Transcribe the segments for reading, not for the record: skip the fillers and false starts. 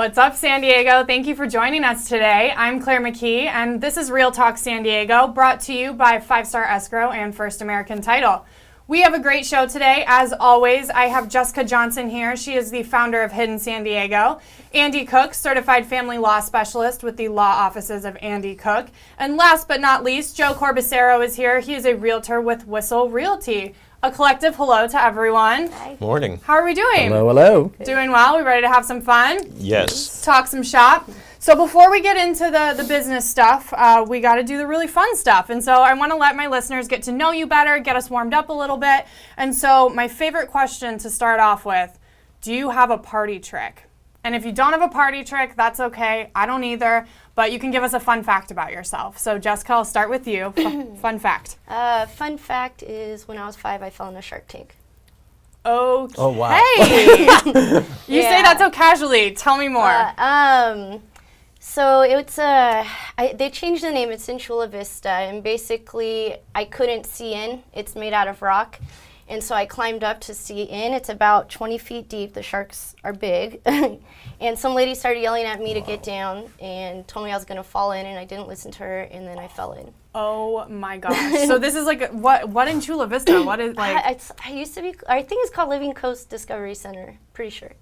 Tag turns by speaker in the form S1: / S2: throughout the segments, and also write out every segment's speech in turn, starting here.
S1: What's up, San Diego? Thank you for joining us today. I'm Claire McKee, and this is Real Talk San Diego, brought to you by 5-Star Escrow and First American Title. We have a great show today. As always, I have Jessica Johnson here. She is the founder of Hidden San Diego. Andy Cook, certified family law specialist with the law offices of Andy Cook. And last but not least, Joe Corbisiero is here. He is a realtor with Whistle Realty. A collective hello to everyone.
S2: Hi.
S3: Morning.
S1: How are we doing?
S4: Hello, hello.
S1: Doing well? We ready to have some fun?
S3: Yes.
S1: Talk some shop. So before we get into the business stuff, we got to do the really fun stuff. And so I want to let my listeners get to know you better, get us warmed up a little bit. And so my favorite question to start off with, do you have a party trick? And if you don't have a party trick, that's okay. I don't either. But you can give us a fun fact about yourself. So Jessica, I'll start with you. Fun fact.
S2: Fun fact is when I was 5, I fell in a shark tank.
S1: Okay.
S4: Oh, wow.
S1: Hey! You say
S2: Yeah.
S1: that so casually. Tell me more.
S2: So it's they changed the name. It's in Chula Vista, and basically I couldn't see in. It's made out of rock, and so I climbed up to see in. It's about 20 feet deep. The sharks are big, and some lady started yelling at me to get down and told me I was gonna fall in, and I didn't listen to her, and then I fell in.
S1: Oh my gosh. So this is like, what in Chula Vista? What is like?
S2: I think it's called Living Coast Discovery Center. Pretty sure.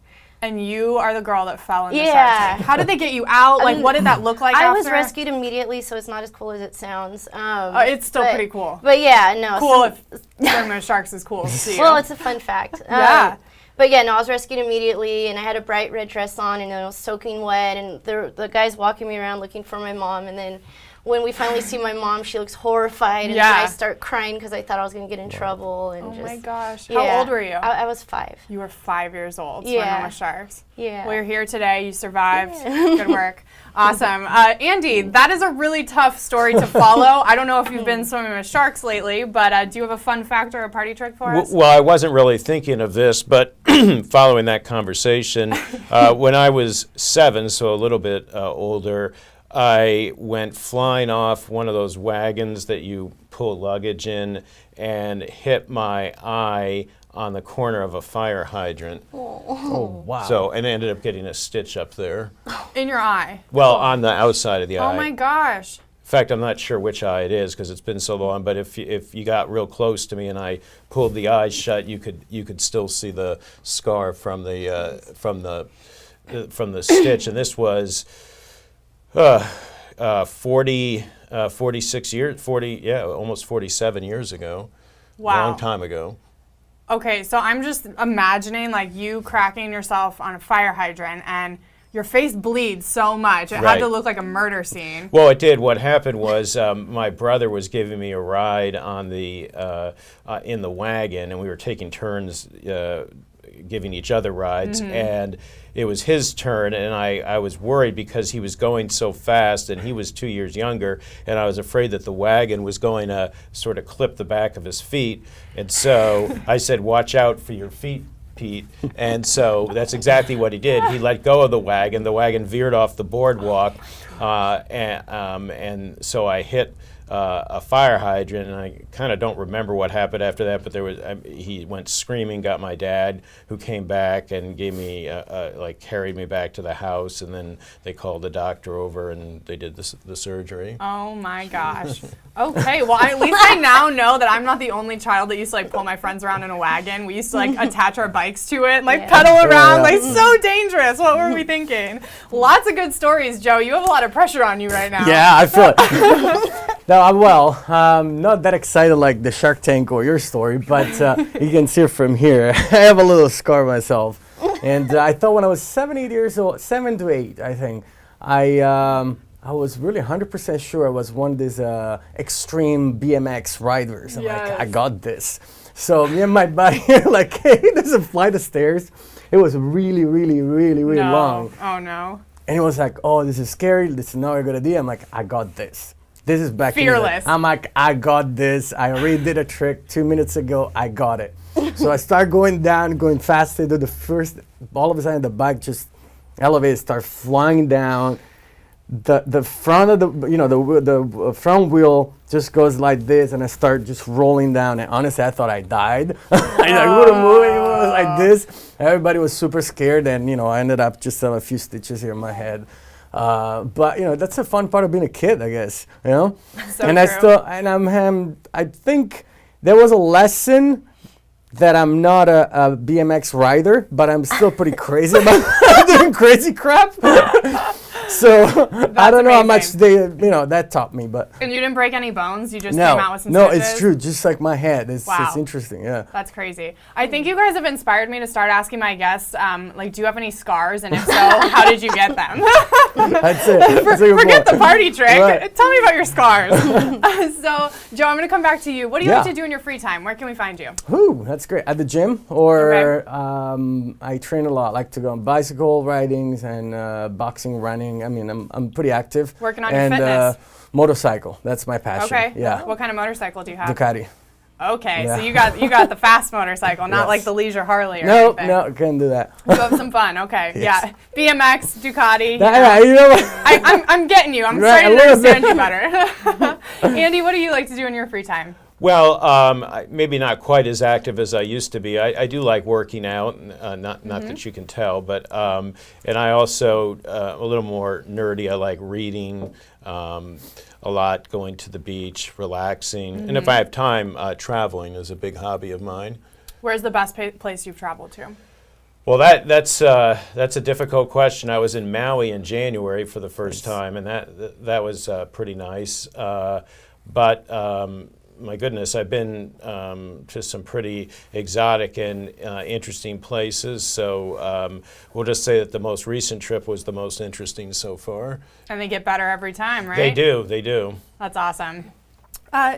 S1: And you are the girl that fell in the
S2: Yeah.
S1: shark tank. How did they get you out? Like, what did that look like
S2: I
S1: after?
S2: was rescued immediately, so it's not as cool as it sounds.
S1: It's still pretty cool.
S2: But yeah, no.
S1: Cool if swimming with sharks is cool to see.
S2: Well, it's a fun fact.
S1: Yeah.
S2: But yeah, no, I was rescued immediately, and I had a bright red dress on, and I was soaking wet, and the guy's walking me around looking for my mom, and then when we finally see my mom, she looks horrified, and
S1: Yeah.
S2: then I start crying because I thought I was going to get in trouble. And
S1: Oh
S2: just,
S1: my gosh.
S2: yeah.
S1: How old were you?
S2: I was 5.
S1: You were 5 years old
S2: Yeah.
S1: swimming with sharks.
S2: Yeah.
S1: Well, you're here today. You survived.
S2: Yeah.
S1: Good work. Awesome. Andy, that is a really tough story to follow. I don't know if you've been swimming with sharks lately, but do you have a fun fact or a party trick for us?
S3: Well, I wasn't really thinking of this, but following that conversation, when I was 7, so a little bit older, I went flying off one of those wagons that you pull luggage in and hit my eye on the corner of a fire hydrant.
S4: Oh, wow.
S3: So, and ended up getting a stitch up there.
S1: In your eye.
S3: Well, on the outside of the eye.
S1: Oh my gosh.
S3: In fact, I'm not sure which eye it is because it's been so long. But if you got real close to me and I pulled the eye shut, you could still see the scar from the stitch. And this was 46 years, almost 47 years ago.
S1: Wow.
S3: Long time ago.
S1: Okay, so I'm just imagining like you cracking yourself on a fire hydrant and your face bleeds so much. It had
S3: Right.
S1: to look like a murder scene.
S3: Well, it did. What happened was my brother was giving me a ride on the in the wagon, and we were taking turns giving each other rides, and it was his turn, and I was worried because he was going so fast, and he was 2 years younger, and I was afraid that the wagon was going to sort of clip the back of his feet, and so I said, "Watch out for your feet, Pete." And so that's exactly what he did. He let go of the wagon veered off the boardwalk, and so I hit a fire hydrant, and I kind of don't remember what happened after that, but he went screaming, got my dad, who came back and gave me, carried me back to the house, and then they called the doctor over and they did the surgery.
S1: Oh my gosh. Okay, well at least I now know that I'm not the only child that used to like pull my friends around in a wagon. We used to like attach our bikes to it and like pedal around, like so dangerous. What were we thinking? Lots of good stories, Joe. You have a lot of pressure on you right now.
S4: Yeah, I feel it. No, I'm not that excited like the Shark Tank or your story, but you can see it from here. I have a little scar myself. And I thought when I was 7 to 8, I think, I was really 100% sure I was one of these extreme BMX riders. I'm like, I got this. So me and my buddy are like, hey, there's a flight of stairs. It was really, really, really, really long.
S1: Oh no.
S4: And he was like, oh, this is scary. This is not a good idea. I'm like, I got this. This is back
S1: Fearless.
S4: I'm like, I got this. I already did a trick 2 minutes ago. I got it. So I start going down, going faster. All of a sudden the bike just elevated, start flying down. The front of the front wheel just goes like this, and I start just rolling down. And honestly, I thought I died. I wouldn't move anymore. was like this. Everybody was super scared, and I ended up just a few stitches here in my head. But that's a fun part of being a kid, I guess.
S1: So
S4: and
S1: true.
S4: I think there was a lesson that I'm not a BMX rider, but I'm still pretty crazy about doing crazy crap. So I don't know how much that taught me, but.
S1: And you didn't break any bones? You just came out with some
S4: No,
S1: stitches?
S4: it's true. Just like my head. It's
S1: Wow.
S4: interesting, yeah.
S1: That's crazy. I think you guys have inspired me to start asking my guests, do you have any scars? And if so, how did you get them?
S4: That's it. That's a good
S1: Forget
S4: point.
S1: the party trick.
S4: Right.
S1: Tell me about your scars. So, Joe, I'm going to come back to you. What do you
S4: Yeah.
S1: like to do in your free time? Where can we find you?
S4: Ooh, that's great. At the gym, or I train a lot. I like to go on bicycle ridings and boxing, running. I mean, I'm pretty active.
S1: Working on your
S4: and
S1: fitness.
S4: Motorcycle. That's my passion.
S1: Okay.
S4: Yeah.
S1: What kind of motorcycle do you have?
S4: Ducati.
S1: Okay,
S4: Yeah.
S1: so you got the fast motorcycle, not
S4: Yes.
S1: like the leisure Harley or
S4: No,
S1: anything.
S4: no, can't do that.
S1: You have some fun. Okay.
S4: Yes.
S1: Yeah. BMX, Ducati.
S4: Yeah, you know what?
S1: I'm getting you. I'm
S4: Right,
S1: starting
S4: a
S1: to
S4: little bit.
S1: understand you better. Andy, what do you like to do in your free time?
S3: Well, maybe not quite as active as I used to be. I do like working out, not that you can tell, but and I also a little more nerdy. I like reading a lot, going to the beach, relaxing, and if I have time, traveling is a big hobby of mine.
S1: Where's the best place you've traveled to?
S3: Well, that's a difficult question. I was in Maui in January for the first time, and that was pretty nice. But my goodness, I've been to some pretty exotic and interesting places. So we'll just say that the most recent trip was the most interesting so far.
S1: And they get better every time, right?
S3: They do.
S1: That's awesome.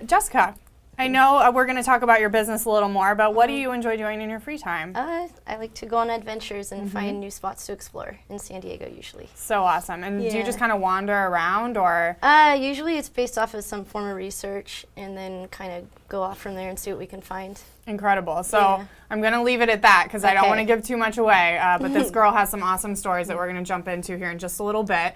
S1: Jessica, I know we're going to talk about your business a little more, but what do you enjoy doing in your free time?
S2: I like to go on adventures and find new spots to explore in San Diego usually.
S1: So awesome. And do you
S2: Yeah.
S1: just kind of wander around, or?
S2: Usually it's based off of some form of research and then kind of go off from there and see what we can find.
S1: Incredible. So
S2: Yeah.
S1: I'm going to leave it at that because I don't
S2: Okay.
S1: want to give too much away. But this girl has some awesome stories that we're going to jump into here in just a little bit.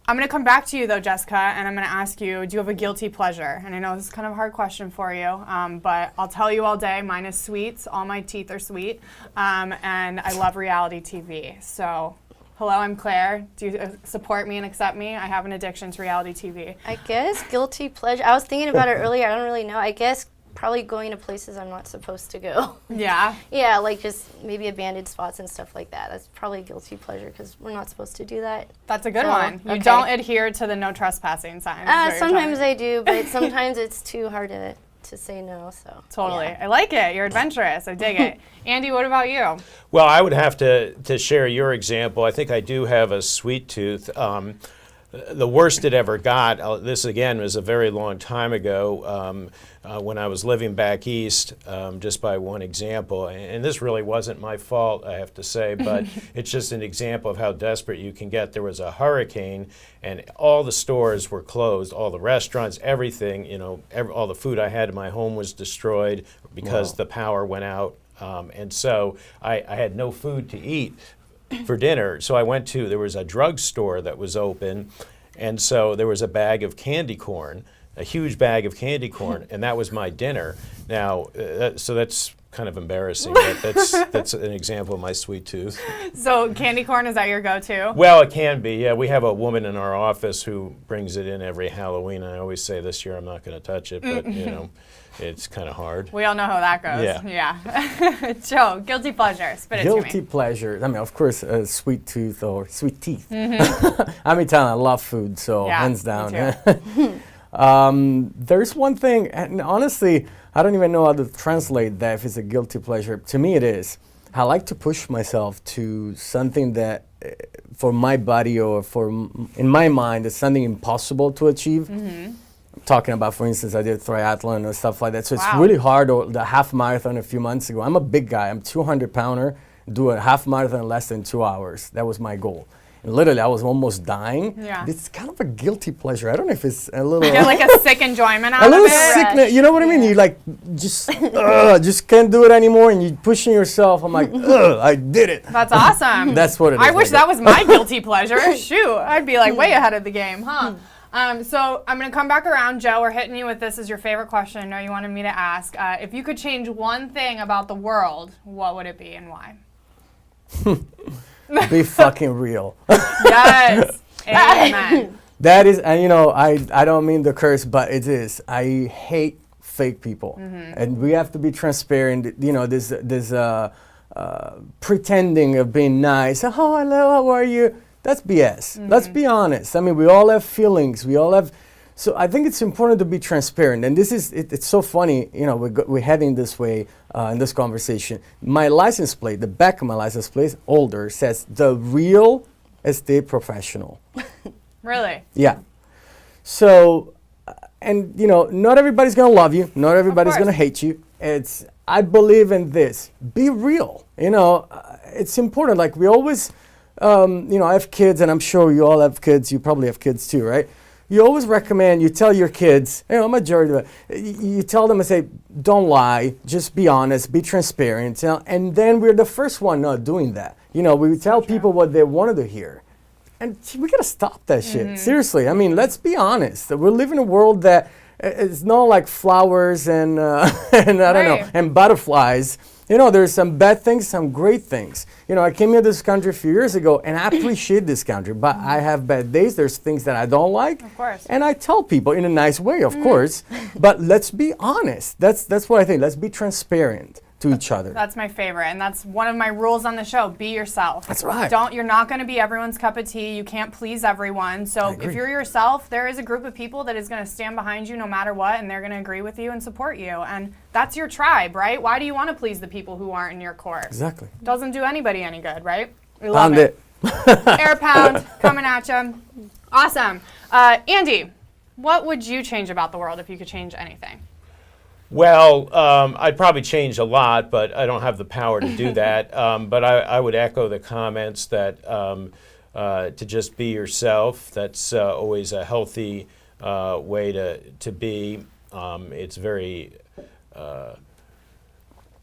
S1: I'm going to come back to you, though, Jessica, and I'm going to ask you, do you have a guilty pleasure? And I know this is kind of a hard question for you, but I'll tell you all day. Mine is sweets. All my teeth are sweet. And I love reality TV. So, hello, I'm Claire. Do you support me and accept me? I have an addiction to reality TV.
S2: I guess guilty pleasure. I was thinking about it earlier. I don't really know. I guess probably going to places I'm not supposed to go.
S1: Yeah?
S2: Yeah, like just maybe abandoned spots and stuff like that. That's probably a guilty pleasure because we're not supposed to do that.
S1: That's a good
S2: So,
S1: one. You
S2: okay.
S1: don't adhere to the no trespassing signs. is what you're
S2: Sometimes
S1: telling me.
S2: I do, but sometimes it's too hard to say no. So
S1: Totally.
S2: yeah.
S1: I like it. You're adventurous. I dig it. Andy, what about you?
S3: Well, I would have to share your example. I think I do have a sweet tooth. The worst it ever got, this again was a very long time ago, when I was living back east, just by one example. And this really wasn't my fault, I have to say, but it's just an example of how desperate you can get. There was a hurricane, and all the stores were closed, all the restaurants, everything, all the food I had in my home was destroyed because the power went out. And so I had no food to eat for dinner. So I went there was a drugstore that was open, and so there was a bag of candy corn, a huge bag of candy corn, and that was my dinner. Now, so that's kind of embarrassing, but that's an example of my sweet tooth.
S1: So candy corn, is that your go-to?
S3: Well, it can be, yeah. We have a woman in our office who brings it in every Halloween, and I always say this year I'm not going to touch it, but, it's kind of hard.
S1: We all know how that goes. Yeah. Joe, guilty pleasure. Spit it to
S4: Guilty
S1: me.
S4: pleasure. I mean, of course, sweet tooth or sweet teeth. I'm Italian. I love food, so
S1: Yeah,
S4: hands
S1: me
S4: down. There's one thing, and honestly, I don't even know how to translate that if it's a guilty pleasure. To me, it is. I like to push myself to something that, for my body or in my mind, is something impossible to achieve. Talking about, for instance, I did triathlon or stuff like that. So it's
S1: Wow.
S4: really hard. Or the half marathon a few months ago. I'm a big guy. I'm 200-pounder. Do a half marathon in less than 2 hours. That was my goal. And literally, I was almost dying.
S1: Yeah.
S4: It's kind of a guilty pleasure. I don't know if it's a little.
S1: You get like a sick enjoyment out
S4: a
S1: of
S4: little
S1: it.
S4: sickness. You know what I mean? You like just can't do it anymore, and you're pushing yourself. I'm like, I did it.
S1: That's awesome.
S4: That's what it is.
S1: I wish
S4: like
S1: that was my guilty pleasure. Shoot, I'd be like way ahead of the game, huh? So I'm going to come back around. Joe, we're hitting you with this as your favorite question. I know you wanted me to ask. If you could change one thing about the world, what would it be and why?
S4: Be fucking real.
S1: Yes. Amen.
S4: That is, and you know, I don't mean the curse, but it is. I hate fake people, and we have to be transparent. You know, this pretending of being nice. Oh, hello, how are you? That's BS. Let's be honest. I mean, we all have feelings. We all have. So I think it's important to be transparent. And this is, it's so funny, you know, we're heading this way in this conversation. My license plate, the back of my license plate, older, says the real estate professional.
S1: Really?
S4: Yeah. So, and you know, not everybody's going to love you. Not everybody's going to hate you. I believe in this. Be real. You know, it's important. Like we always, you know, I have kids, and I'm sure you all have kids. You probably have kids too, right? You always recommend, you tell your kids, you know, majority of it, you tell them and say, don't lie, just be honest, be transparent. You know? And then we're the first one not doing that. You know, we tell people what they wanted to hear. And we got to stop that shit. Seriously. I mean, let's be honest. We live in a world that it's not like flowers and, and I don't know, and butterflies. You know, there's some bad things, some great things. You know, I came here to this country a few years ago, and I appreciate this country, but I have bad days. There's things that I don't like.
S1: Of course.
S4: And I tell people in a nice way, of course. But let's be honest. That's what I think. Let's be transparent to each other.
S1: That's my favorite, and that's one of my rules on the show. Be yourself.
S4: That's right.
S1: You're not going to be everyone's cup of tea. You can't please everyone. So if you're yourself, there is a group of people that is going to stand behind you no matter what, and they're going to agree with you and support you. And that's your tribe, right? Why do you want to please the people who aren't in your court?
S4: Exactly.
S1: Doesn't do anybody any good, right? We love
S4: Pound
S1: it. Air pound coming at you. Awesome. Andy, what would you change about the world if you could change anything?
S3: Well, I'd probably change a lot, but I don't have the power to do that. But I would echo the comments that to just be yourself. That's always a healthy way to be. It's very, I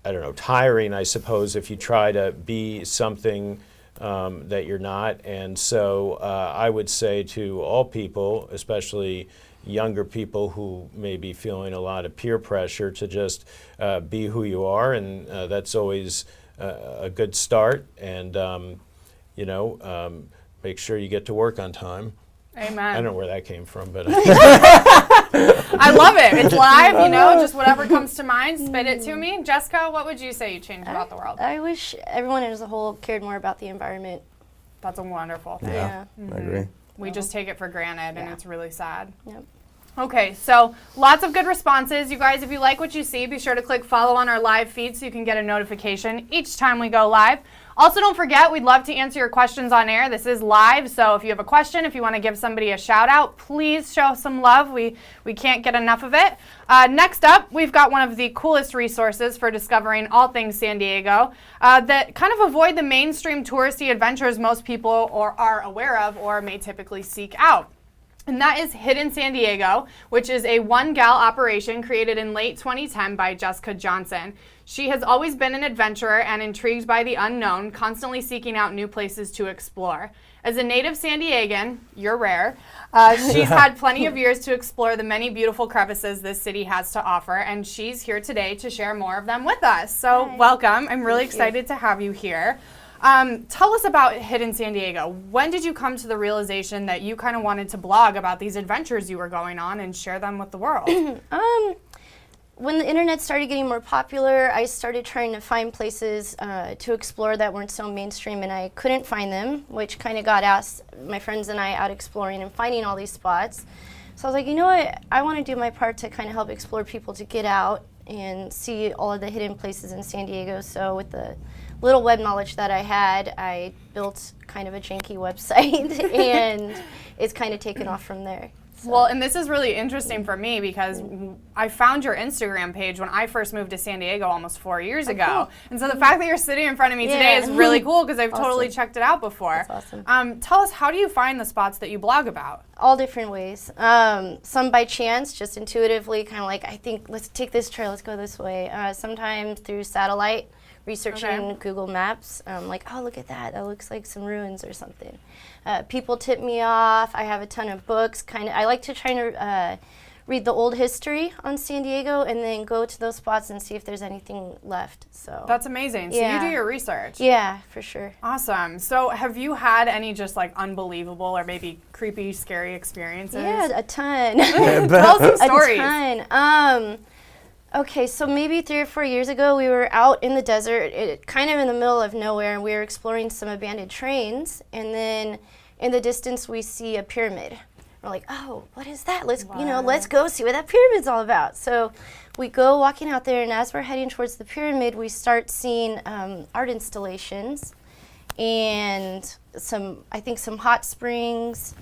S3: don't know, tiring, I suppose, if you try to be something that you're not. And so I would say to all people, especially younger people who may be feeling a lot of peer pressure, to just be who you are, and that's always a good start. And you know, make sure you get to work on time.
S1: Amen.
S3: I don't know where that came from, but
S1: I love it. It's live, you know, just whatever comes to mind, spit it to me. Jessica, what would you say you changed about the world?
S2: I wish everyone as a whole cared more about the environment.
S1: That's a wonderful thing.
S2: Yeah.
S4: I agree.
S1: We just take it for granted, and it's really sad.
S2: Yep.
S1: Okay, so lots of good responses. You guys, if you like what you see, be sure to click follow on our live feed so you can get a notification each time we go live. Also, don't forget, we'd love to answer your questions on air. This is live, so if you have a question, if you want to give somebody a shout out, please show some love. We can't get enough of it. Next up, we've got one of the coolest resources for discovering all things San Diego that kind of avoid the mainstream touristy adventures most people are aware of or may typically seek out. And that is Hidden San Diego, which is a one-gal operation created in late 2010 by Jessica Johnson. She has always been an adventurer and intrigued by the unknown, constantly seeking out new places to explore. As a native San Diegan, you're rare, she's had plenty of years to explore the many beautiful crevices this city has to offer, and she's here today to share more of them with us. So welcome. I'm really excited to have you here. Tell us about Hidden San Diego. When did you come to the realization that you kind of wanted to blog about these adventures you were going on and share them with the world?
S2: When the internet started getting more popular, I started trying to find places to explore that weren't so mainstream, and I couldn't find them, which kind of got my friends and I out exploring and finding all these spots. So I was like, you know what, I want to do my part to kind of help explore people to get out and see all of the hidden places in San Diego. So with the little web knowledge that I had, I built kind of a janky website, and it's kind of taken off from there. So.
S1: Well, and this is really interesting for me because I found your Instagram page when I first moved to San Diego almost 4 years ago. Cool. And so the fact that you're sitting in front of me today is really cool because I've totally checked it out before.
S2: That's awesome.
S1: Tell us, how do you find the spots that you blog about?
S2: All different ways. Some by chance, just intuitively, kind of like, I think, let's take this trail, let's go this way. Sometimes through satellite researching Google Maps. Like, oh, look at that. That looks like some ruins or something. People tip me off. I have a ton of books. I like to try to read the old history on San Diego and then go to those spots and see if there's anything left. So
S1: That's amazing. So you do your research.
S2: Yeah, for sure.
S1: Awesome. So have you had any just like unbelievable or maybe creepy, scary experiences?
S2: Yeah, a ton.
S1: Tell some stories.
S2: A ton. Okay, so maybe 3 or 4 years ago, we were out in the desert, kind of in the middle of nowhere, and we were exploring some abandoned trains, and then in the distance we see a pyramid. We're like, oh, what is that? Let's go see what that pyramid's all about. So we go walking out there, and as we're heading towards the pyramid, we start seeing art installations and some hot springs.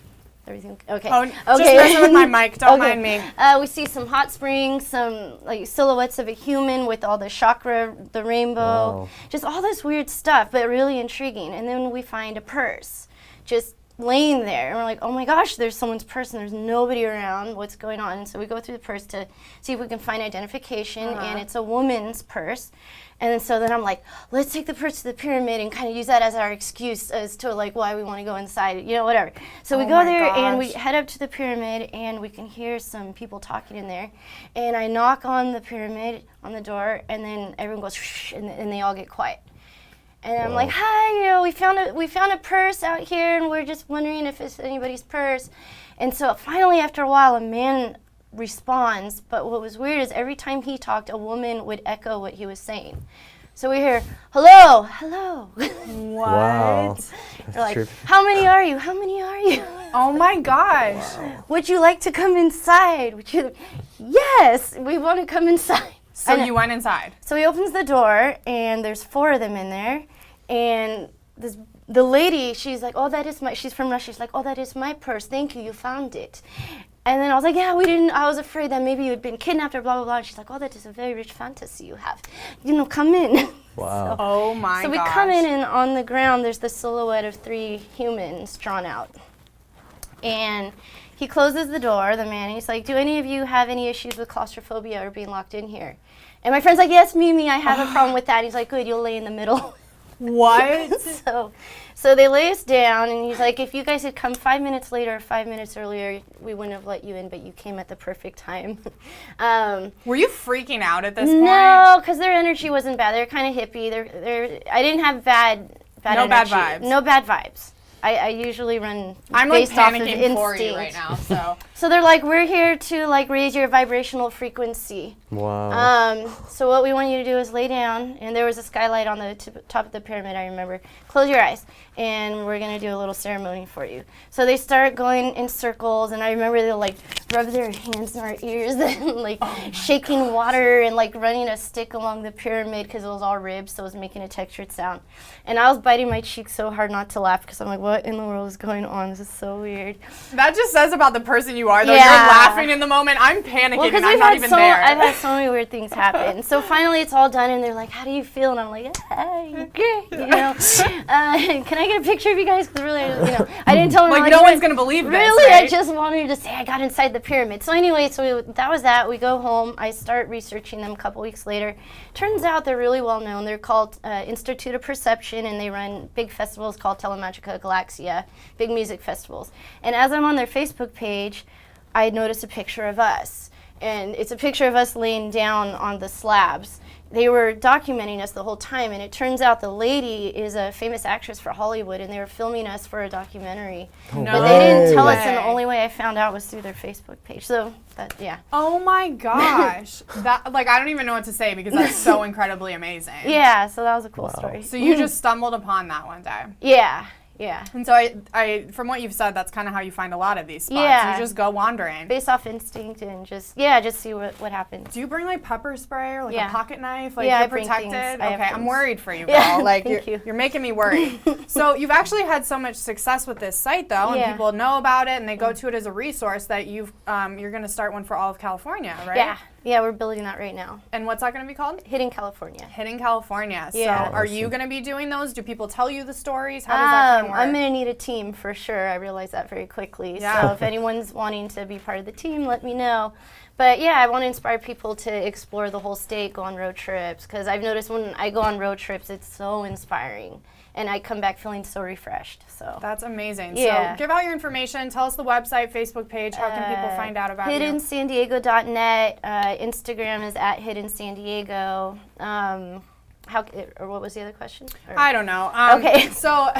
S2: Everything okay?
S1: Oh, just messing with my mic. Don't mind me.
S2: We see some hot springs, some like silhouettes of a human with all the chakra, the rainbow, just all this weird stuff, but really intriguing. And then we find a purse, just laying there, and we're like, oh my gosh, there's someone's purse and there's nobody around. What's going on? And so we go through the purse to see if we can find identification, and it's a woman's purse. And then I'm like, let's take the purse to the pyramid and kind of use that as our excuse as to like why we want to go inside, whatever. So we go there and we head up to the pyramid, and we can hear some people talking in there. And I knock on the pyramid, on the door, and then everyone goes shh, and they all get quiet. And I'm like, hi, we found a purse out here, and we're just wondering if it's anybody's purse. And so finally, after a while, a man responds, but what was weird is every time he talked, a woman would echo what he was saying. So we hear, hello, hello.
S1: What?
S4: Wow.
S2: We're like, how many are you? How many are you?
S1: Oh my gosh.
S2: Would you like to come inside? Yes, we want to come inside.
S1: So you went inside.
S2: So he opens the door, and there's 4 of them in there, and the lady, she's like, oh, she's from Russia, she's like, oh, that is my purse, thank you, you found it. And then I was like, yeah, I was afraid that maybe you had been kidnapped or blah, blah, blah. And she's like, oh, that is a very rich fantasy you have. Come in.
S4: Wow.
S1: Oh my gosh.
S2: So we come in, and on the ground, there's the silhouette of 3 humans drawn out. And he closes the door, the man, and he's like, do any of you have any issues with claustrophobia or being locked in here? And my friend's like, yes, Mimi, I have a problem with that. And he's like, good, you'll lay in the middle.
S1: What?
S2: So they lay us down, and he's like, if you guys had come 5 minutes later or 5 minutes earlier, we wouldn't have let you in, but you came at the perfect time.
S1: Were you freaking out at this point?
S2: No, because their energy wasn't bad. They're kind of hippie. I didn't have bad
S1: No
S2: energy.
S1: bad vibes.
S2: No bad vibes. I usually run
S1: I'm like
S2: based off of
S1: panicking
S2: instinct.
S1: for you right now.
S2: So they're like, we're here to like raise your vibrational frequency.
S4: Wow.
S2: So what we want you to do is lay down, and there was a skylight on the top of the pyramid, I remember. Close your eyes, and we're going to do a little ceremony for you. So they start going in circles, and I remember they'll like rub their hands in our ears and like shaking water and like running a stick along the pyramid because it was all ribbed, so it was making a textured sound. And I was biting my cheek so hard not to laugh because I'm like, what in the world is going on? This is so weird.
S1: That just says about the person you are, though.
S2: Yeah.
S1: You're laughing in the moment. I'm panicking, and I'm not even there.
S2: I've had so many weird things happen. So finally it's all done, and they're like, how do you feel? And I'm like, okay, can I get a picture of you guys? Because really, I didn't tell them.
S1: Like, no one's going to believe this,
S2: really,
S1: right?
S2: I just wanted to say I got inside the pyramid. So anyway, that was that. We go home. I start researching them a couple weeks later. Turns out they're really well known. They're called Institute of Perception, and they run big festivals called Telemagica Galaxia, big music festivals. And as I'm on their Facebook page, I noticed a picture of us. And it's a picture of us laying down on the slabs. They were documenting us the whole time, and it turns out the lady is a famous actress for Hollywood, and they were filming us for a documentary.
S1: No
S2: But they didn't tell us,
S1: way.
S2: and the only way I found out was through their Facebook page. So, yeah.
S1: Oh my gosh. I don't even know what to say because that's so incredibly amazing.
S2: Yeah, so that was a cool story.
S1: So you just stumbled upon that one day.
S2: Yeah.
S1: And so I from what you've said, that's kind of how you find a lot of these spots.
S2: Yeah.
S1: You just go wandering.
S2: Based off instinct and just see what happens.
S1: Do you bring like pepper spray or like
S2: Yeah.
S1: a pocket knife? Like
S2: Yeah,
S1: you're
S2: I bring
S1: protected?
S2: things. I have
S1: Okay, I'm
S2: things.
S1: worried for you, girl.
S2: Yeah,
S1: Like
S2: thank
S1: you're making me worried. So you've actually had so much success with this site though, and
S2: Yeah.
S1: people know about it and they go to it as a resource that you're gonna start one for all of California, right?
S2: Yeah, we're building that right now.
S1: And what's that gonna be called?
S2: Hitting California.
S1: Hitting California.
S2: Yeah.
S1: So are you going to be doing those? Do people tell you the stories? How does that kind of more.
S2: I'm going to need a team for sure. I realized that very quickly.
S1: Yeah.
S2: So if anyone's wanting to be part of the team, let me know. But yeah, I want to inspire people to explore the whole state, go on road trips, because I've noticed when I go on road trips, it's so inspiring. And I come back feeling so refreshed. So
S1: That's amazing.
S2: Yeah.
S1: So give out your information. Tell us the website, Facebook page. How can people find out about you?
S2: HiddenSandiego.net. Instagram is at HiddenSandiego. Or what was the other question?
S1: I don't know.
S2: Okay.
S1: So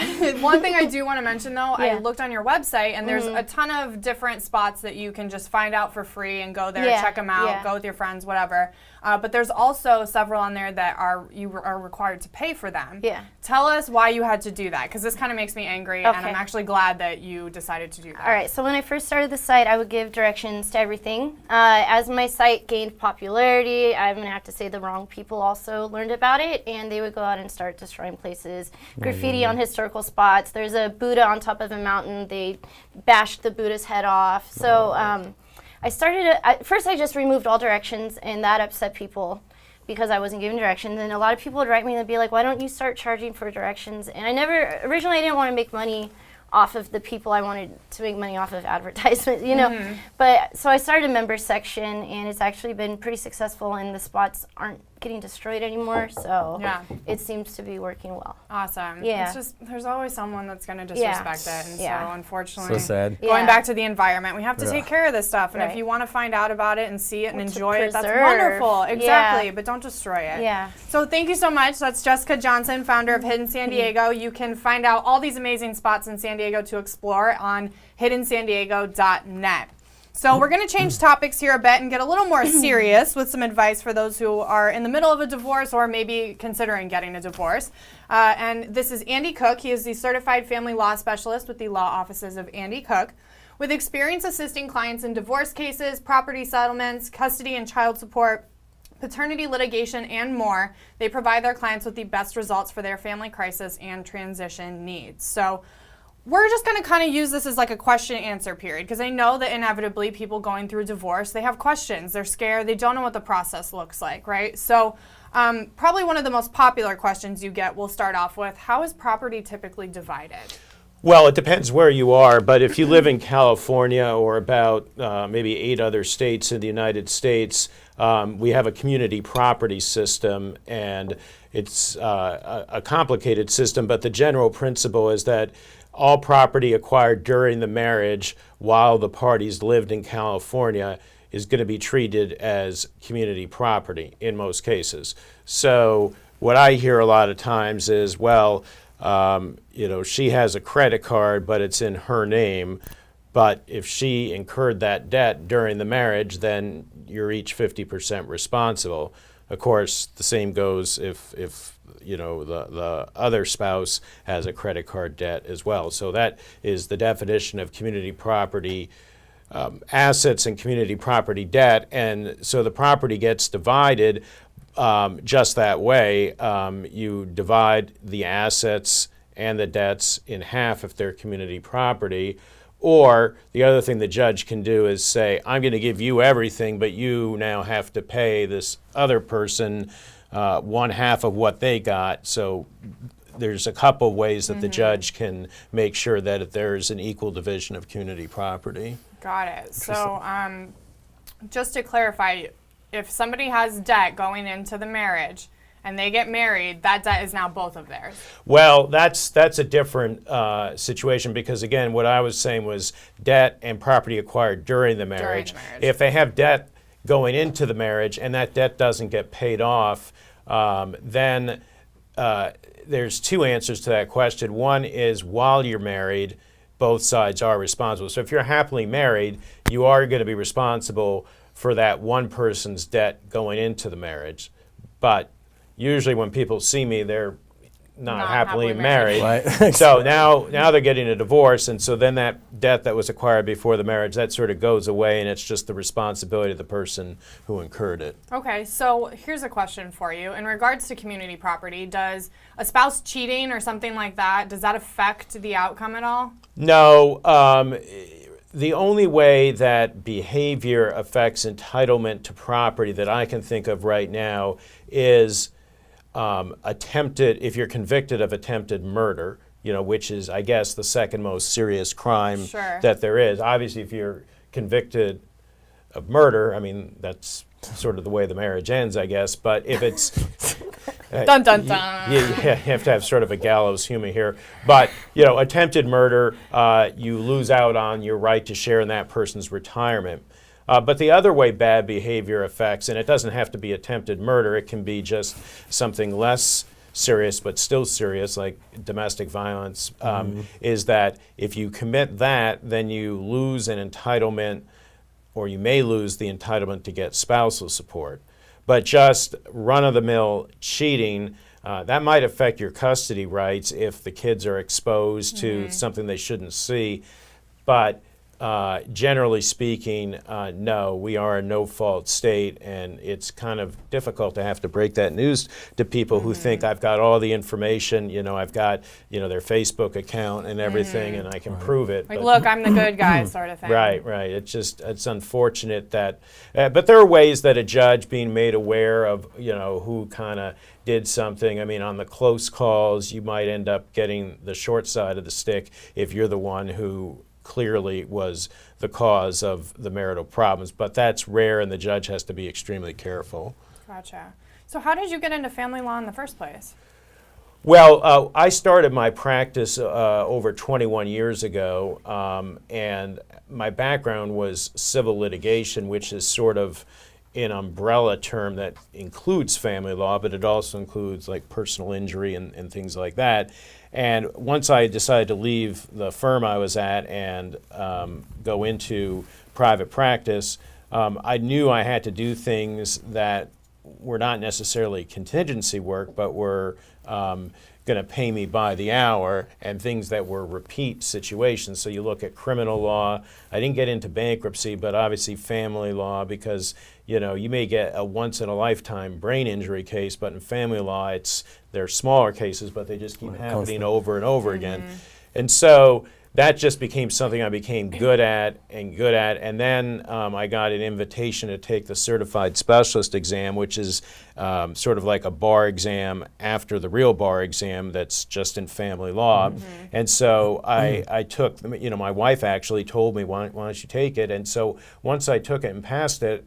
S1: one thing I do want to mention, though, I
S2: Yeah.
S1: looked on your website, and there's a ton of different spots that you can just find out for free and go there,
S2: Yeah,
S1: check them out,
S2: yeah.
S1: go with your friends, whatever. But there's also several on there that you are required to pay for them.
S2: Yeah.
S1: Tell us why you had to do that, because this kind of makes me angry, and I'm
S2: Okay.
S1: actually glad that you decided to do that.
S2: All right, so when I first started the site, I would give directions to everything. As my site gained popularity, I'm going to have to say the wrong people also learned about it, and they would go out and start destroying places. Graffiti on historical spots. There's a Buddha on top of a mountain. They bashed the Buddha's head off. So I started, first I just removed all directions, and that upset people because I wasn't giving directions. And a lot of people would write me and be like, why don't you start charging for directions? And originally I didn't want to make money off of the people. I wanted to make money off of advertisement, you know. But so I started a member section, and it's actually been pretty successful, and the spots aren't getting destroyed anymore, so
S1: Yeah.
S2: it seems to be working well.
S1: Awesome.
S2: Yeah.
S1: It's just, there's always someone that's going to disrespect it. And
S2: Yeah.
S1: so, unfortunately,
S4: So sad.
S1: going
S2: Yeah.
S1: back to the environment, we have to take care of this stuff. And if
S2: Right.
S1: you want to find out about it and see it and
S2: Or to
S1: enjoy it, that's
S2: preserve.
S1: wonderful. Exactly.
S2: Yeah.
S1: But don't destroy it.
S2: Yeah.
S1: So thank you so much. That's Jessica Johnson, founder of Hidden San Diego. You can find out all these amazing spots in San Diego to explore on hiddensandiego.net. So we're going to change topics here a bit and get a little more serious with some advice for those who are in the middle of a divorce or maybe considering getting a divorce. And this is Andy Cook. He is the certified family law specialist with the law offices of Andy Cook. With experience assisting clients in divorce cases, property settlements, custody and child support, paternity litigation, and more, they provide their clients with the best results for their family crisis and transition needs. So we're just going to kind of use this as like a question answer period, because I know that inevitably people going through divorce, they have questions, they're scared, they don't know what the process looks like, right? So probably one of the most popular questions you get, we'll start off with, how is property typically divided?
S3: Well, it depends where you are, but if you live in California or about maybe 8 other states in the United States, we have a community property system, and it's a complicated system, but the general principle is that all property acquired during the marriage while the parties lived in California is going to be treated as community property in most cases. So what I hear a lot of times is, well, she has a credit card, but it's in her name. But if she incurred that debt during the marriage, then you're each 50% responsible. Of course, the same goes if the other spouse has a credit card debt as well. So that is the definition of community property assets and community property debt. And so the property gets divided just that way. You divide the assets and the debts in half if they're community property. Or the other thing the judge can do is say, I'm going to give you everything, but you now have to pay this other person 1/2 of what they got. So there's a couple ways that the judge can make sure that there's an equal division of community property.
S1: Got it. So just to clarify, if somebody has debt going into the marriage and they get married, that debt is now both of theirs.
S3: Well, that's a different situation, because again, what I was saying was debt and property acquired during the marriage. If they have debt going into the marriage and that debt doesn't get paid off, then there's 2 answers to that question. One is, while you're married, both sides are responsible. So if you're happily married, you are going to be responsible for that one person's debt going into the marriage. But usually when people see me, they're not happily married.
S4: Right.
S3: So now they're getting a divorce, and so then that debt that was acquired before the marriage, that sort of goes away, and it's just the responsibility of the person who incurred it.
S1: Okay, so here's a question for you. In regards to community property, does a spouse cheating or something like that, does that affect the outcome at all?
S3: No. The only way that behavior affects entitlement to property that I can think of right now is if you're convicted of attempted murder, which is, I guess, the second most serious crime
S1: Sure.
S3: that there is. Obviously, if you're convicted of murder, I mean, that's sort of the way the marriage ends, I guess. But if it's
S1: Dun dun dun.
S3: you have to have sort of a gallows humor here. But attempted murder, you lose out on your right to share in that person's retirement. But the other way bad behavior affects, and it doesn't have to be attempted murder, it can be just something less serious but still serious, like domestic violence, is that if you commit that, then you lose an entitlement, or you may lose the entitlement to get spousal support. But just run-of-the-mill cheating, that might affect your custody rights if the kids are exposed to something they shouldn't see. But generally speaking, no, we are a no-fault state, and it's kind of difficult to have to break that news to people who think I've got all the information, I've got, their Facebook account and everything, and I can prove it.
S1: Like, look, I'm the good guy sort of thing.
S3: Right. It's unfortunate that, but there are ways that a judge being made aware of, who kind of did something. I mean, on the close calls, you might end up getting the short side of the stick if you're the one who clearly was the cause of the marital problems, but that's rare, and the judge has to be extremely careful.
S1: Gotcha. So how did you get into family law in the first place?
S3: Well, I started my practice over 21 years ago, and my background was civil litigation, which is sort of an umbrella term that includes family law, but it also includes like personal injury and things like that. And once I decided to leave the firm I was at and go into private practice, I knew I had to do things that were not necessarily contingency work, but were going to pay me by the hour, and things that were repeat situations. So you look at criminal law. I didn't get into bankruptcy, but obviously family law, because you may get a once-in-a-lifetime brain injury case, but in family law, they're smaller cases, but they just keep happening over and over again. And so that just became something I became good at. And then I got an invitation to take the certified specialist exam, which is sort of like a bar exam after the real bar exam that's just in family law. And so I took, my wife actually told me, why don't you take it? And so once I took it and passed it,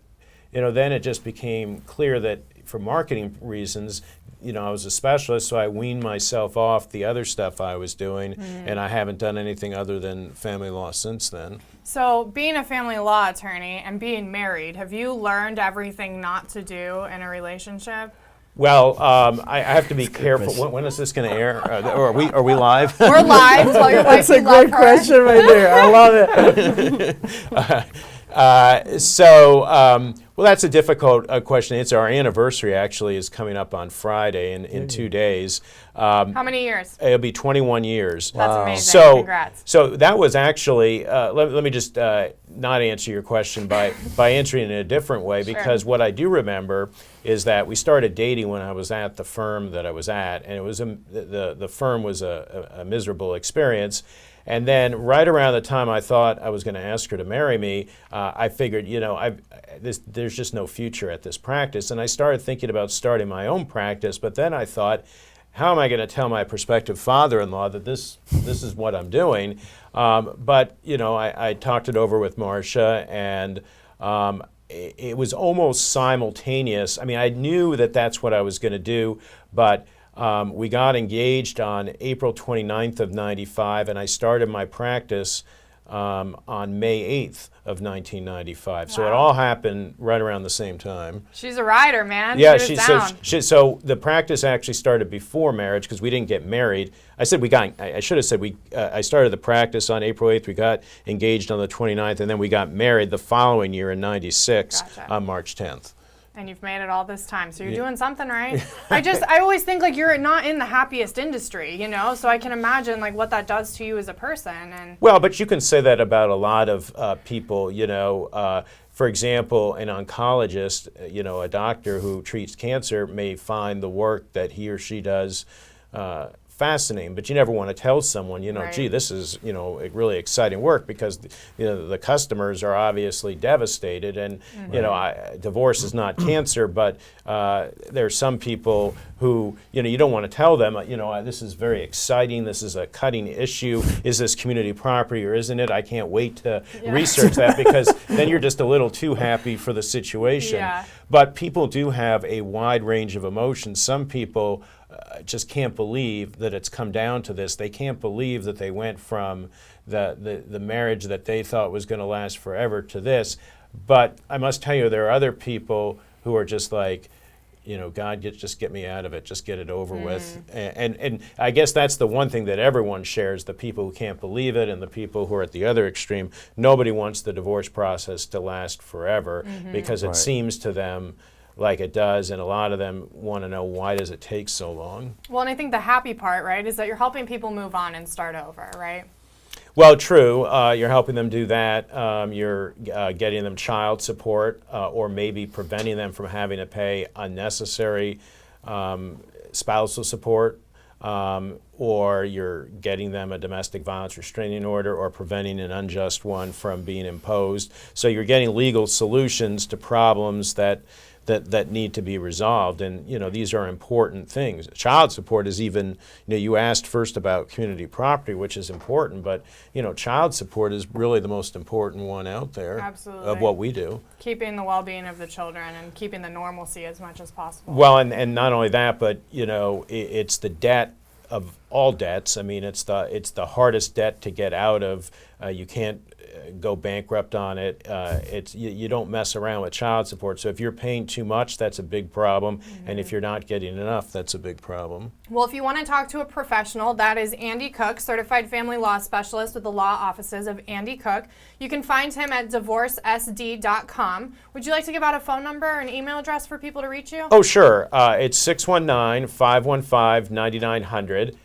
S3: then it just became clear that for marketing reasons, I was a specialist, so I weaned myself off the other stuff I was doing, and I haven't done anything other than family law since then.
S1: So being a family law attorney and being married, have you learned everything not to do in a relationship?
S3: Well, I have to be careful. When is this going to air? Are we live?
S1: We're live. Tell your wife
S4: That's a
S1: you love
S4: great
S1: her.
S4: question right there. I love it.
S3: Well, that's a difficult question to answer. Our anniversary actually is coming up on Friday in 2 days.
S1: How many years?
S3: It'll be 21 years.
S1: That's amazing.
S3: So,
S1: Congrats.
S3: So that was actually, let me just not answer your question by answering it in a different way, because what I do remember is that we started dating when I was at the firm that I was at, and it was the firm was a miserable experience. And then right around the time I thought I was going to ask her to marry me, I figured, there's just no future at this practice. And I started thinking about starting my own practice, but then I thought, how am I going to tell my prospective father-in-law that this is what I'm doing? But I talked it over with Marcia, and it was almost simultaneous. I mean, I knew that that's what I was going to do, but we got engaged on April 29th of 95, and I started my practice on May 8th of 1995. So it all happened right around the same time.
S1: She's a rider, man.
S3: Yeah,
S1: so
S3: the practice actually started before marriage, because we didn't get married. I should have said I started the practice on April 8th. We got engaged on the 29th, and then we got married the following year in 96 on March 10th.
S1: And you've made it all this time, so you're doing something right. I always think like you're not in the happiest industry, so I can imagine like what that does to you as a person. And
S3: well, but you can say that about a lot of people, for example, an oncologist, a doctor who treats cancer may find the work that he or she does fascinating, but you never want to tell someone,
S1: Right.
S3: gee, this is, really exciting work, because, the customers are obviously devastated, and, divorce is not cancer, but there's some people who, you don't want to tell them, this is very exciting, this is a cutting issue, is this community property or isn't it? I can't wait to research that, because then you're just a little too happy for the situation.
S1: Yeah.
S3: But people do have a wide range of emotions. Some people just can't believe that it's come down to this. They can't believe that they went from the marriage that they thought was going to last forever to this. But I must tell you, there are other people who are just like, God, just get me out of it. Just get it over with. And I guess that's the one thing that everyone shares, the people who can't believe it and the people who are at the other extreme. Nobody wants the divorce process to last forever, because it seems to them like it does, and a lot of them want to know, why does it take so long?
S1: Well, and I think the happy part, right, is that you're helping people move on and start over, right?
S3: Well, true. You're helping them do that. You're getting them child support, or maybe preventing them from having to pay unnecessary spousal support, or you're getting them a domestic violence restraining order, or preventing an unjust one from being imposed. So you're getting legal solutions to problems that need to be resolved, and these are important things. Child support is even, you asked first about community property, which is important, but child support is really the most important one out there.
S1: Absolutely.
S3: Of what we do.
S1: Keeping the well-being of the children and keeping the normalcy as much as possible.
S3: Well, and not only that, but it's the debt of all debts. I mean, it's the hardest debt to get out of. You can't go bankrupt on it. You don't mess around with child support. So if you're paying too much, that's a big problem. And if you're not getting enough, that's a big problem.
S1: Well, if you want to talk to a professional, that is Andy Cook, Certified Family Law Specialist with the law offices of Andy Cook. You can find him at divorcesd.com. Would you like to give out a phone number or an email address for people to reach you?
S3: Oh, sure. It's 619-515-9900.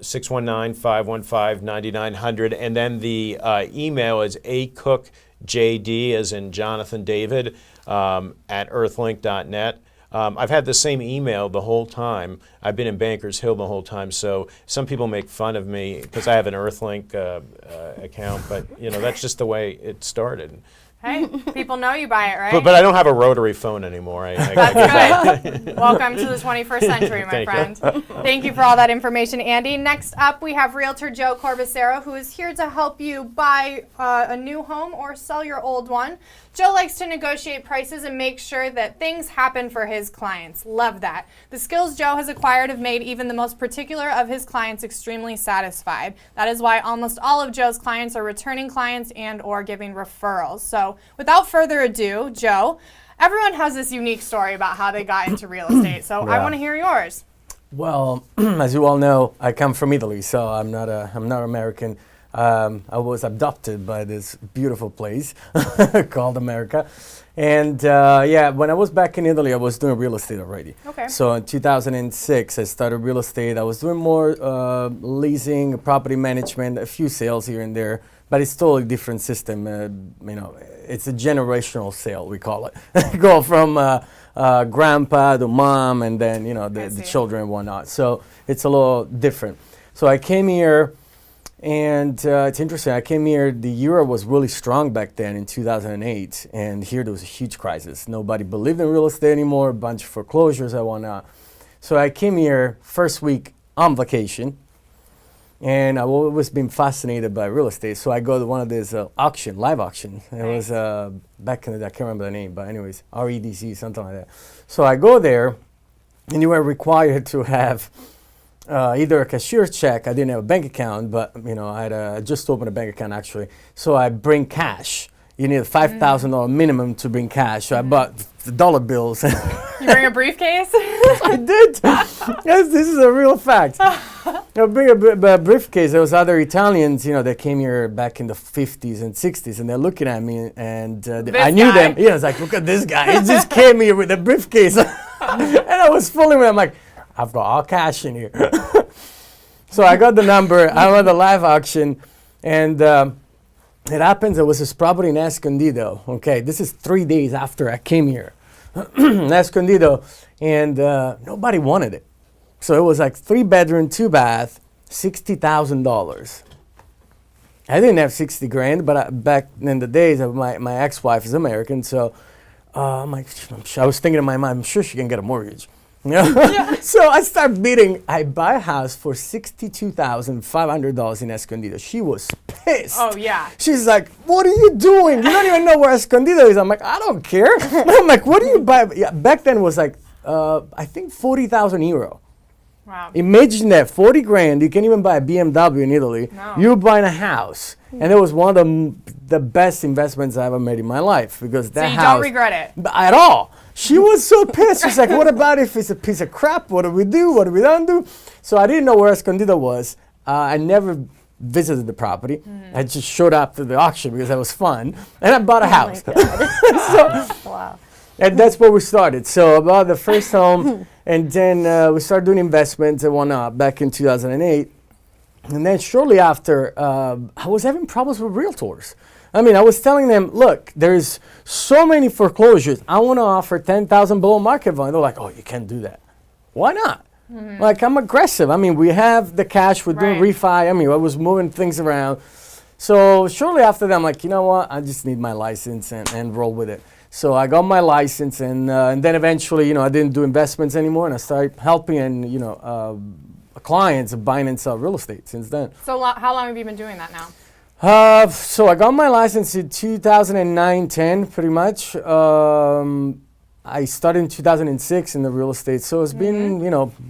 S3: 619-515-9900, and then the email is acookjd, as in Jonathan David, at earthlink.net. I've had the same email the whole time. I've been in Bankers Hill the whole time, so some people make fun of me because I have an Earthlink account, but that's just the way it started.
S1: Hey, people know you by it, right?
S3: But I don't have a rotary phone anymore.
S1: That's good. Welcome to the 21st century, my friend. Thank you for all that information, Andy. Next up, we have Realtor Joe Corbisiero, who is here to help you buy a new home or sell your old one. Joe likes to negotiate prices and make sure that things happen for his clients. Love that. The skills Joe has acquired have made even the most particular of his clients extremely satisfied. That is why almost all of Joe's clients are returning clients and or giving referrals. So without further ado, Joe, everyone has this unique story about how they got into real estate. So I want to hear yours.
S4: Well, as you all know, I come from Italy, so I'm not American. I was adopted by this beautiful place called America. And when I was back in Italy, I was doing real estate already.
S1: Okay.
S4: So in 2006, I started real estate. I was doing more leasing, property management, a few sales here and there, but it's still a different system. It's a generational sale, we call it. Go from grandpa to mom, and then, the children and whatnot. So it's a little different. So I came here. And it's interesting, I came here, the euro was really strong back then in 2008, and here there was a huge crisis. Nobody believed in real estate anymore, a bunch of foreclosures and whatnot. So I came here first week on vacation, and I've always been fascinated by real estate. So I go to one of these live auction. It was back in the day, I can't remember the name, but anyways, REDC, something like that. So I go there, and you were required to have either a cashier's check. I didn't have a bank account, but I had just opened a bank account actually. So I bring cash. You need a $5,000 minimum to bring cash. So I bought the dollar bills.
S1: You bring a briefcase?
S4: I did. Yes, this is a real fact. I bring a briefcase. There was other Italians, that came here back in the 50s and 60s, and they're looking at me, and I knew them. Yeah, I was like, look at this guy. He just came here with a briefcase, and I was fooling with him. I'm like, I've got all cash in here. So I got the number. I went to the live auction, and it happens there was this property in Escondido. Okay, this is 3 days after I came here. Escondido, and nobody wanted it. So it was like 3-bedroom, 2-bath, $60,000. I didn't have 60 grand, but back in the days, my ex-wife is American, so I'm like, I was thinking in my mind, I'm sure she can get a mortgage. You know?
S1: Yeah.
S4: So I buy a house for $62,500 in Escondido. She was pissed.
S1: Oh, yeah.
S4: She's like, what are you doing? You don't even know where Escondido is. I'm like, I don't care. I'm like, what do you buy? Yeah, back then it was like, I think 40,000 euro.
S1: Wow.
S4: Imagine that, 40 grand, you can't even buy a BMW in Italy.
S1: No.
S4: You're buying a house. And it was one of the best investments I ever made in my life, because that
S1: So you
S4: house...
S1: don't regret it?
S4: At all. She was so pissed. She's like, what about if it's a piece of crap? What do we do? What do we don't do? So I didn't know where Escondido was. I never visited the property. I just showed up to the auction because that was fun. And I bought a house.
S2: Wow.
S4: And that's where we started. So I bought the first home, and then we started doing investments and whatnot back in 2008. And then shortly after, I was having problems with realtors. I mean, I was telling them, look, there's so many foreclosures. I want to offer 10,000 below market value. They're like, oh, you can't do that. Why not? Like, I'm aggressive. I mean, we have the cash. We're doing refi. I mean, I was moving things around. So shortly after that, I'm like, you know what? I just need my license and roll with it. So I got my license, and then eventually, I didn't do investments anymore, and I started helping clients buying and sell real estate since then.
S1: So how long have you been doing that now?
S4: So I got my license in 2009-10, pretty much. I started in 2006 in the real estate, so it's been,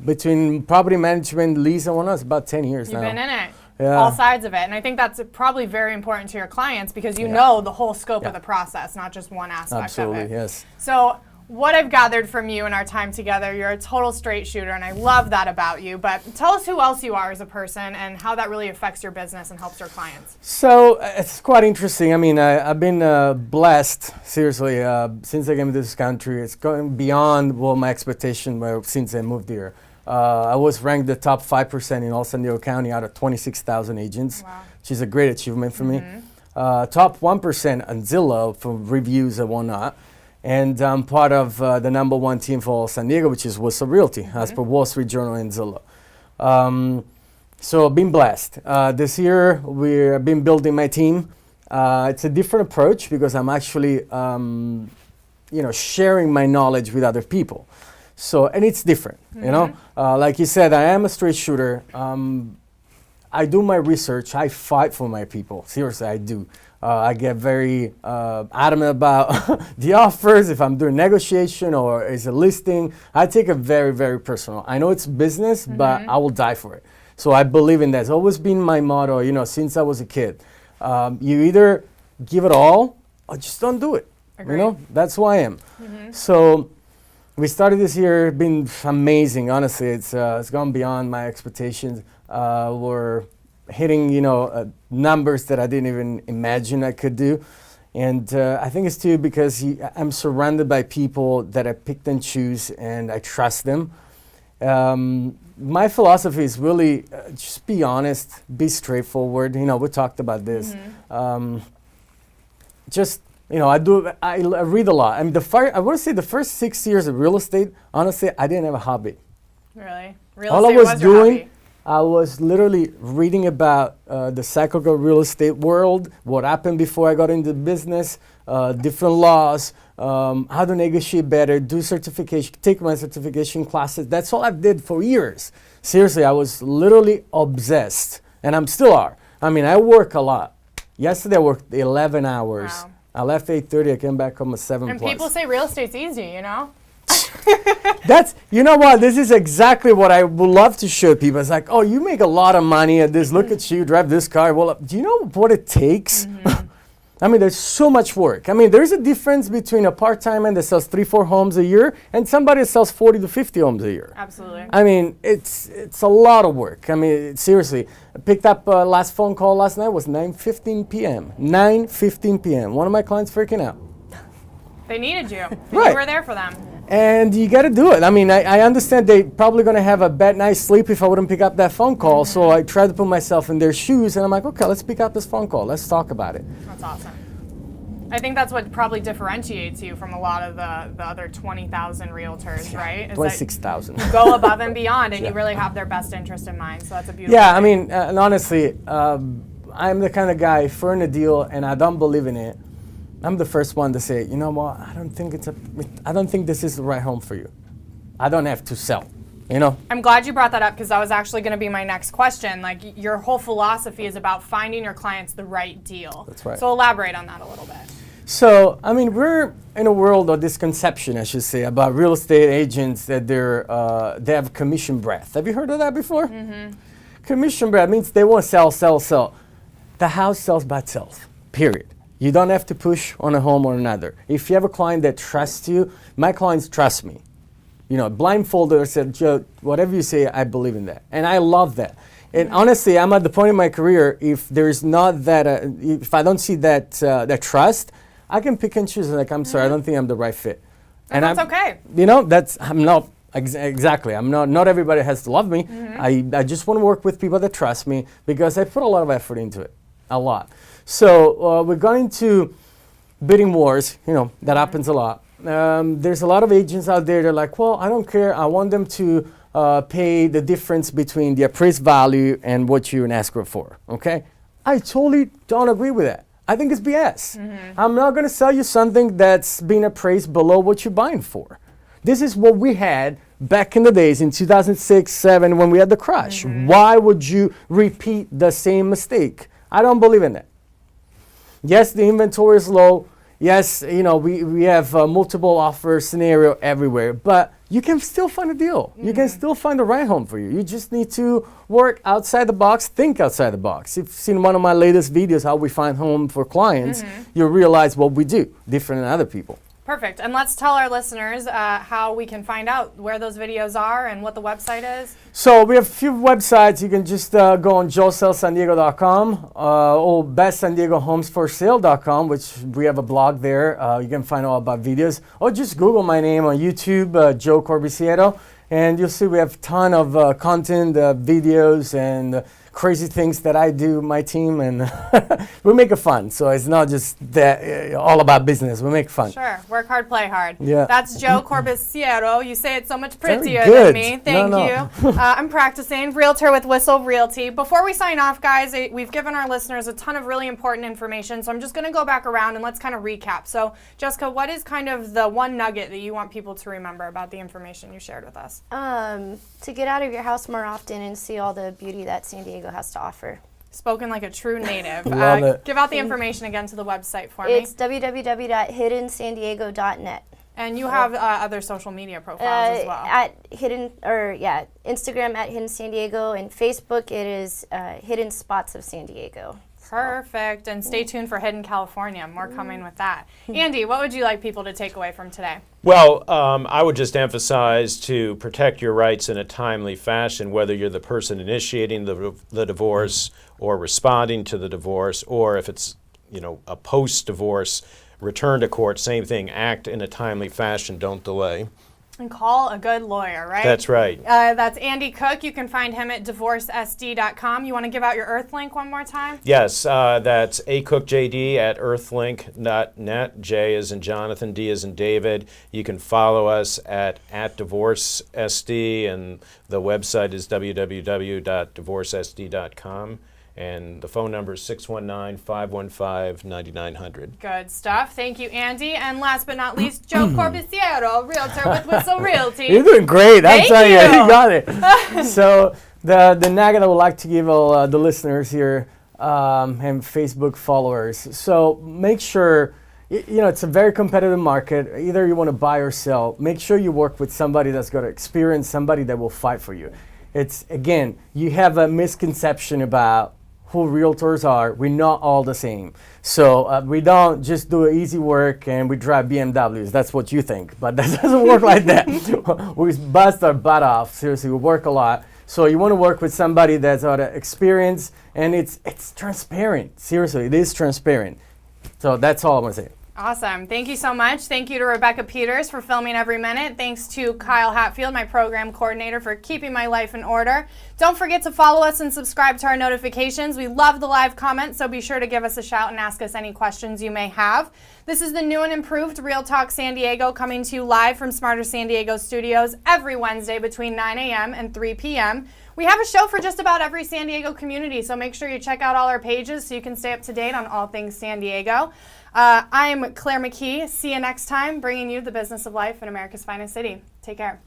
S4: between property management, lease, and whatnot, it's about 10 years now.
S1: You've been in it.
S4: Yeah.
S1: All sides of it. And I think that's probably very important to your clients, because you know the whole scope of the process, not just one aspect
S4: Absolutely,
S1: of it.
S4: yes.
S1: So what I've gathered from you in our time together, you're a total straight shooter, and I love that about you. But tell us who else you are as a person and how that really affects your business and helps your clients.
S4: So it's quite interesting. I mean, I've been blessed, seriously, since I came to this country. It's going beyond my expectation since I moved here. I was ranked the top 5% in all San Diego County out of 26,000 agents, which is a great achievement for me. Top 1% on Zillow for reviews and whatnot. And I'm part of the #1 team for all San Diego, which is Whistle Realty, as per Wall Street Journal and Zillow. So I've been blessed. This year, we've been building my team. It's a different approach because I'm actually, sharing my knowledge with other people. So, and it's different, like you said, I am a straight shooter. I do my research. I fight for my people. Seriously, I do. I get very adamant about the offers. If I'm doing negotiation or is a listing, I take it very, very personal. I know it's business, but I will die for it. So I believe in that. It's always been my motto, since I was a kid. You either give it all or just don't do it.
S1: Agreed.
S4: That's who I am. So we started this year, been amazing, honestly. It's gone beyond my expectations. We're hitting, numbers that I didn't even imagine I could do. And I think it's too because I'm surrounded by people that I pick and choose, and I trust them. My philosophy is really just be honest, be straightforward. We talked about this. I read a lot. I mean, I want to say the first 6 years of real estate, honestly, I didn't have a hobby.
S1: Really?
S4: All I was doing, I was literally reading about the cyclical real estate world, what happened before I got into business, different laws, how to negotiate better, do certification, take my certification classes. That's all I did for years. Seriously, I was literally obsessed, and I'm still are. I mean, I work a lot. Yesterday I worked 11 hours.
S1: Wow.
S4: I left 8:30. I came back home at 7
S1: And
S4: plus.
S1: people say real estate's easy,
S4: You know what? This is exactly what I would love to show people. It's like, oh, you make a lot of money at this. Look at you, drive this car. Well, do you know what it takes? I mean, there's so much work. I mean, there's a difference between a part-timer that sells 3-4 homes a year and somebody that sells 40 to 50 homes a year.
S1: Absolutely.
S4: I mean, it's a lot of work. I mean, seriously. I picked up last phone call last night was 9:15 p.m. 9:15 p.m. One of my clients freaking out.
S1: They needed you.
S4: Right.
S1: You were there for them.
S4: And you got to do it. I mean, I understand they probably going to have a bad night's sleep if I wouldn't pick up that phone call. So I tried to put myself in their shoes, and I'm like, okay, let's pick up this phone call. Let's talk about it.
S1: That's awesome. I think that's what probably differentiates you from a lot of the other 20,000 realtors, right? Is that
S4: 26,000.
S1: you go above and beyond, and
S4: Yeah.
S1: you really have their best interest in mind. So that's a beautiful.
S4: Yeah,
S1: thing.
S4: I mean, and honestly, I'm the kind of guy, if we're in a deal and I don't believe in it, I'm the first one to say, you know what, I don't think this is the right home for you. I don't have to sell, you know?
S1: I'm glad you brought that up because that was actually going to be my next question. Like, your whole philosophy is about finding your clients the right deal.
S4: That's right.
S1: So elaborate on that a little bit.
S4: So, I mean, we're in a world of this conception, I should say, about real estate agents that they have commission breath. Have you heard of that before? Mm-hmm. Commission breath means they want to sell. The house sells by itself, period. You don't have to push on a home or another. If you have a client that trusts you, my clients trust me. You know, blindfolded, I said, Joe, whatever you say, I believe in that. And I love that. And honestly, I'm at the point in my career, if there's not that, if I don't see that trust, I can pick and choose. Like, I'm sorry, I don't think I'm the right fit.
S1: And that's okay.
S4: You know, I'm not, exactly. I'm not everybody has to love me. I just want to work with people that trust me because I put a lot of effort into it, a lot. So we're going to bidding wars, you know, that happens a lot. There's a lot of agents out there that are like, well, I don't care. I want them to pay the difference between the appraised value and what you're in escrow for, okay? I totally don't agree with that. I think it's BS. I'm not going to sell you something that's being appraised below what you're buying for. This is what we had back in the days in 2006, 2007 when we had the crash. Why would you repeat the same mistake? I don't believe in that. Yes, the inventory is low. Yes, you know, we have multiple offer scenario everywhere, but you can still find a deal. You can still find the right home for you. You just need to work outside the box, think outside the box. If you've seen one of my latest videos, how we find home for clients, you'll realize what we do different than other people.
S1: Perfect. And let's tell our listeners how we can find out where those videos are and what the website is.
S4: So we have a few websites. You can just go on joesellssandiego.com or bestsandiegohomesforsale.com, which we have a blog there. You can find all about videos. Or just Google my name on YouTube, Joe Corbisiero, and you'll see we have a ton of content, videos, and crazy things that I do, my team, and we make it fun. So it's not just that all about business. We make it fun.
S1: Sure. Work hard, play hard.
S4: Yeah.
S1: That's Joe Corbisiero. You say it so much prettier
S4: good.
S1: than me. Thank you. I'm practicing. Realtor with Whistle Realty. Before we sign off, guys, we've given our listeners a ton of really important information. So I'm just going to go back around and let's kind of recap. So, Jessica, what is kind of the one nugget that you want people to remember about the information you shared with us?
S2: To get out of your house more often and see all the beauty that San Diego has to offer.
S1: Spoken like a true native.
S4: Love it.
S1: Give out the information again to the website for me.
S2: It's www.hiddensandiego.net.
S1: And you have other social media profiles as well.
S2: Instagram at Hidden San Diego, and Facebook it is Hidden Spots of San Diego.
S1: Perfect. And stay tuned for Hidden California. More coming with that. Andy, what would you like people to take away from today?
S3: Well, I would just emphasize to protect your rights in a timely fashion, whether you're the person initiating the divorce or responding to the divorce, or if it's, you know, a post-divorce return to court, same thing. Act in a timely fashion. Don't delay.
S1: And call a good lawyer, right?
S3: That's right.
S1: That's Andy Cook. You can find him at divorcesd.com. You want to give out your Earth link one more time?
S3: Yes, that's acookjd at earthlink.net. J as in Jonathan, D as in David. You can follow us at divorcesd, and the website is www.divorcesd.com. And the phone number is 619-515-9900.
S1: Good stuff. Thank you, Andy. And last but not least, Joe Corbisiero, Realtor with Whistle Realty.
S4: You're doing great. I'm
S1: Thank
S4: telling you,
S1: you.
S4: you got it. So the nugget I would like to give all the listeners here and Facebook followers. So make sure, you know, it's a very competitive market. Either you want to buy or sell. Make sure you work with somebody that's got experience, somebody that will fight for you. It's, again, you have a misconception about who realtors are. We're not all the same. So we don't just do easy work and we drive BMWs. That's what you think. But that doesn't work like that. We bust our butt off. Seriously, we work a lot. So you want to work with somebody that's got experience, and it's transparent. Seriously, it is transparent. So that's all I want to say.
S1: Awesome. Thank you so much. Thank you to Rebecca Peters for filming every minute. Thanks to Kyle Hatfield, my program coordinator, for keeping my life in order. Don't forget to follow us and subscribe to our notifications. We love the live comments, so be sure to give us a shout and ask us any questions you may have. This is the new and improved Real Talk San Diego, coming to you live from Smarter San Diego Studios every Wednesday between 9 a.m. and 3 p.m. We have a show for just about every San Diego community, so make sure you check out all our pages so you can stay up to date on all things San Diego. I'm Claire McKee. See you next time, bringing you the business of life in America's finest city. Take care.